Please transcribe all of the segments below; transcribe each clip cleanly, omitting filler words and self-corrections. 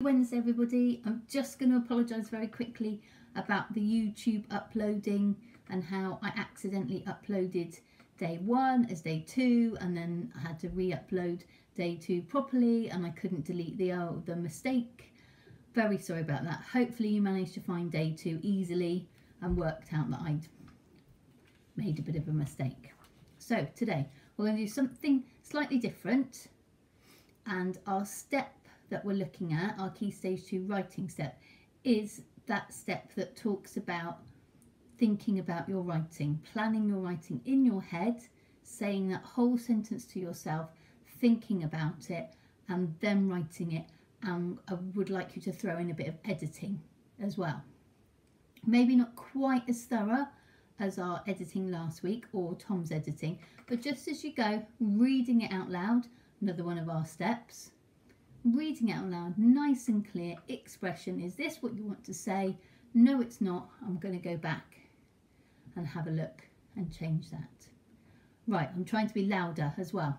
Wednesday, everybody. I'm just going to apologise very quickly about the YouTube uploading and how I accidentally uploaded day 1 as day 2, and then I had to re-upload day 2 properly, and I couldn't delete the mistake. Very sorry about that. Hopefully you managed to find day 2 easily and worked out that I'd made a bit of a mistake. So today we're going to do something slightly different, and our step that we're looking at, our key stage 2 writing step, is that step that talks about thinking about your writing, planning your writing in your head, saying that whole sentence to yourself, thinking about it, and then writing it. And I would like you to throw in a bit of editing as well. Maybe not quite as thorough as our editing last week or Tom's editing, but just as you go, reading it out loud, another one of our steps. Reading out loud, nice and clear expression. Is this what you want to say? No, it's not. I'm going to go back and have a look and change that. Right, I'm trying to be louder as well,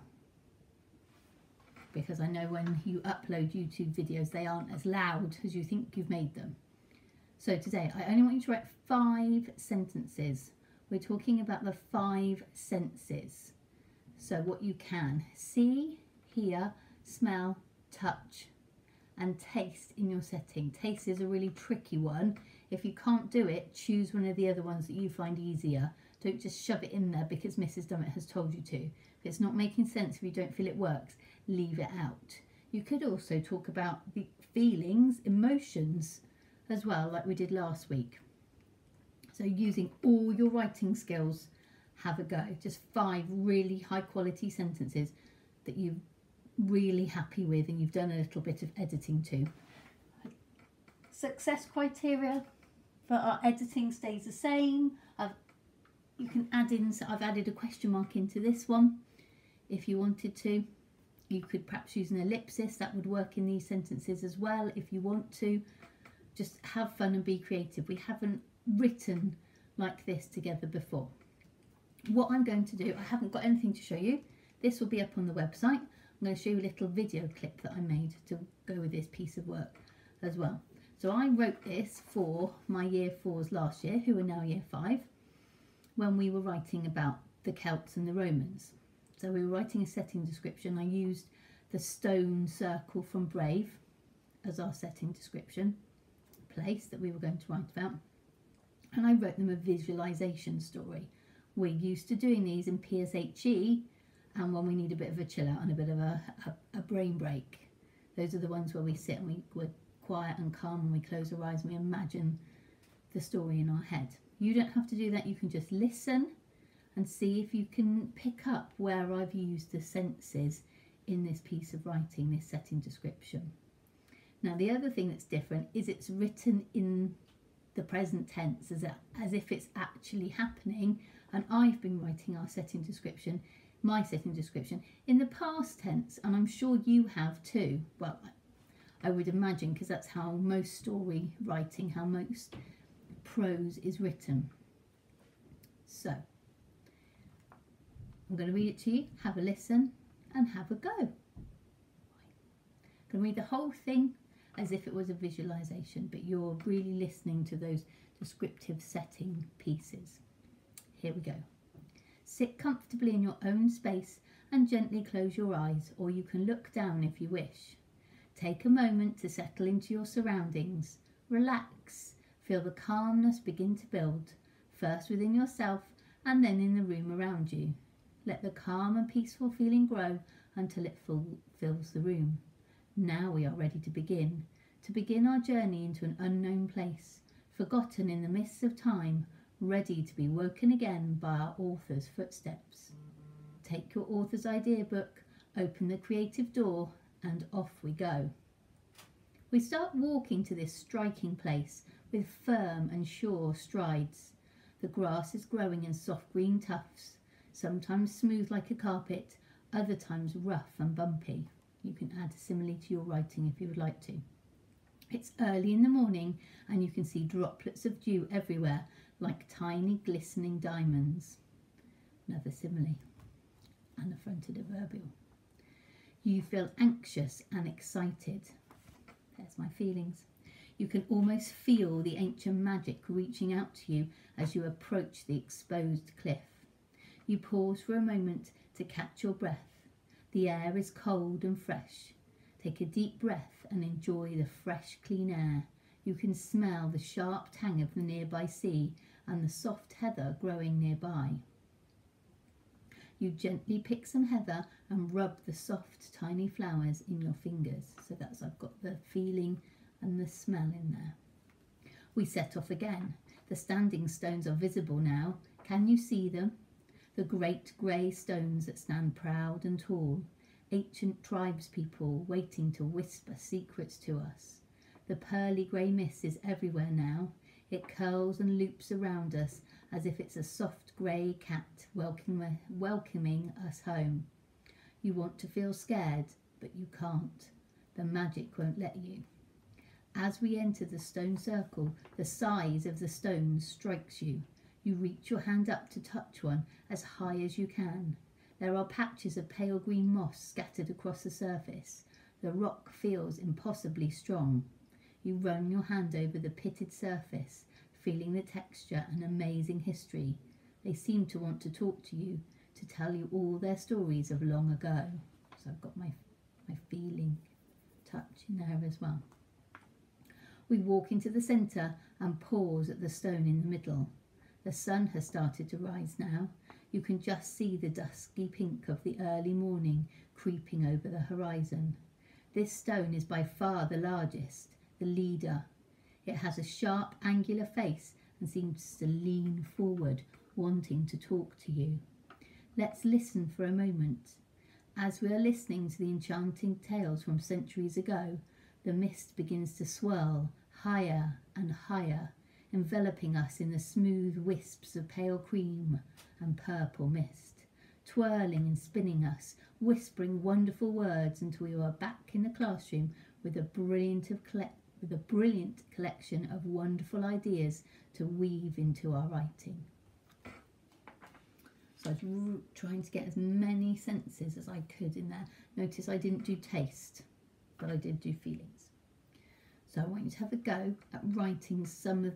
because I know when you upload YouTube videos, they aren't as loud as you think you've made them. So today, I only want you to write 5 sentences. We're talking about the 5 senses. So what you can see, hear, smell, touch and taste in your setting. Taste is a really tricky one. If you can't do it, choose one of the other ones that you find easier. Don't just shove it in there because Mrs. Dummett has told you to. If it's not making sense, if you don't feel it works, leave it out. You could also talk about the feelings, emotions as well, like we did last week. So using all your writing skills, have a go. Just 5 really high quality sentences that you've really happy with and you've done a little bit of editing to. Success criteria for our editing stays the same. You can add in, so I've added a question mark into this one if you wanted to. You could perhaps use an ellipsis, that would work in these sentences as well if you want to. Just have fun and be creative. We haven't written like this together before. What I'm going to do, I haven't got anything to show you. This will be up on the website. I'm going to show you a little video clip that I made to go with this piece of work as well. So I wrote this for my year 4s last year, who are now year 5, when we were writing about the Celts and the Romans. So we were writing a setting description. I used the stone circle from Brave as our setting description, place that we were going to write about. And I wrote them a visualization story. We're used to doing these in PSHE, and when we need a bit of a chill out and a bit of a brain break. Those are the ones where we sit and we're quiet and calm and we close our eyes and we imagine the story in our head. You don't have to do that. You can just listen and see if you can pick up where I've used the senses in this piece of writing, this setting description. Now the other thing that's different is it's written in the present tense as if it's actually happening, and I've been writing our setting description, my setting description, in the past tense, and I'm sure you have too. Well, I would imagine, because that's how most story writing, how most prose is written. So I'm going to read it to you, have a listen and have a go. I'm going to read the whole thing as if it was a visualization, but you're really listening to those descriptive setting pieces. Here we go. Sit comfortably in your own space and gently close your eyes, or you can look down if you wish. Take a moment to settle into your surroundings. Relax. Feel the calmness begin to build, first within yourself and then in the room around you. Let the calm and peaceful feeling grow until it fills the room. Now we are ready to begin our journey into an unknown place, forgotten in the mists of time, ready to be woken again by our author's footsteps. Take your author's idea book, open the creative door, and off we go. We start walking to this striking place with firm and sure strides. The grass is growing in soft green tufts, sometimes smooth like a carpet, other times rough and bumpy. You can add a simile to your writing if you would like to. It's early in the morning and you can see droplets of dew everywhere, like tiny glistening diamonds. Another simile and a fronted adverbial. You feel anxious and excited. There's my feelings. You can almost feel the ancient magic reaching out to you as you approach the exposed cliff. You pause for a moment to catch your breath. The air is cold and fresh. Take a deep breath and enjoy the fresh, clean air. You can smell the sharp tang of the nearby sea and the soft heather growing nearby. You gently pick some heather and rub the soft, tiny flowers in your fingers. So that's, I've got the feeling and the smell in there. We set off again. The standing stones are visible now. Can you see them? The great grey stones that stand proud and tall. Ancient tribespeople waiting to whisper secrets to us. The pearly grey mist is everywhere now. It curls and loops around us as if it's a soft grey cat welcoming us home. You want to feel scared, but you can't. The magic won't let you. As we enter the stone circle, the size of the stones strikes you. You reach your hand up to touch one as high as you can. There are patches of pale green moss scattered across the surface. The rock feels impossibly strong. You run your hand over the pitted surface, feeling the texture and amazing history. They seem to want to talk to you, to tell you all their stories of long ago. So I've got my feeling touch in there as well. We walk into the centre and pause at the stone in the middle. The sun has started to rise now. You can just see the dusky pink of the early morning creeping over the horizon. This stone is by far the largest, the leader. It has a sharp, angular face and seems to lean forward, wanting to talk to you. Let's listen for a moment. As we are listening to the enchanting tales from centuries ago, the mist begins to swirl higher and higher, enveloping us in the smooth wisps of pale cream and purple mist, twirling and spinning us, whispering wonderful words until we are back in the classroom with a brilliant collection of wonderful ideas to weave into our writing. So I was trying to get as many senses as I could in there. Notice I didn't do taste, but I did do feelings. So I want you to have a go at writing some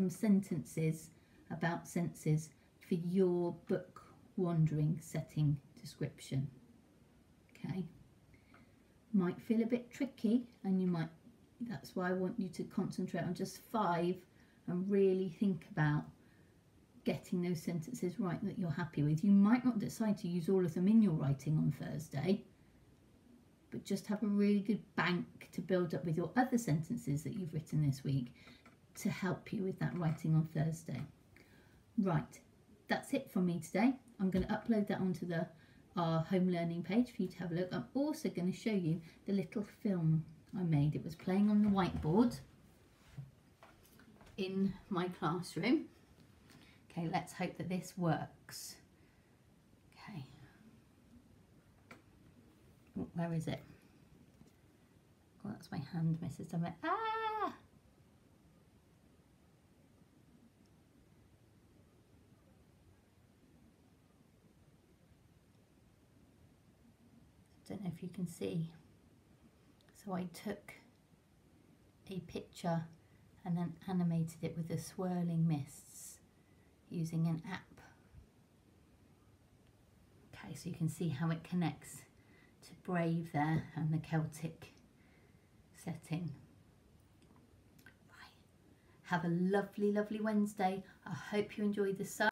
sentences about senses for your book wandering setting description. Okay, might feel a bit tricky, and that's why I want you to concentrate on just 5 and really think about getting those sentences right that you're happy with. You might not decide to use all of them in your writing on Thursday, but just have a really good bank to build up with your other sentences that you've written this week to help you with that writing on Thursday. Right, that's it from me today. I'm going to upload that onto our home learning page for you to have a look. I'm also going to show you the little film I made. It was playing on the whiteboard in my classroom. Okay, let's hope that this works. Okay. Oh, where is it? Oh, that's my hand, Mrs. Dummett. Ah! I don't know if you can see. So I took a picture and then animated it with the swirling mists using an app. Okay, so you can see how it connects to Brave there and the Celtic setting. Right. Have a lovely, lovely Wednesday. I hope you enjoyed the sun.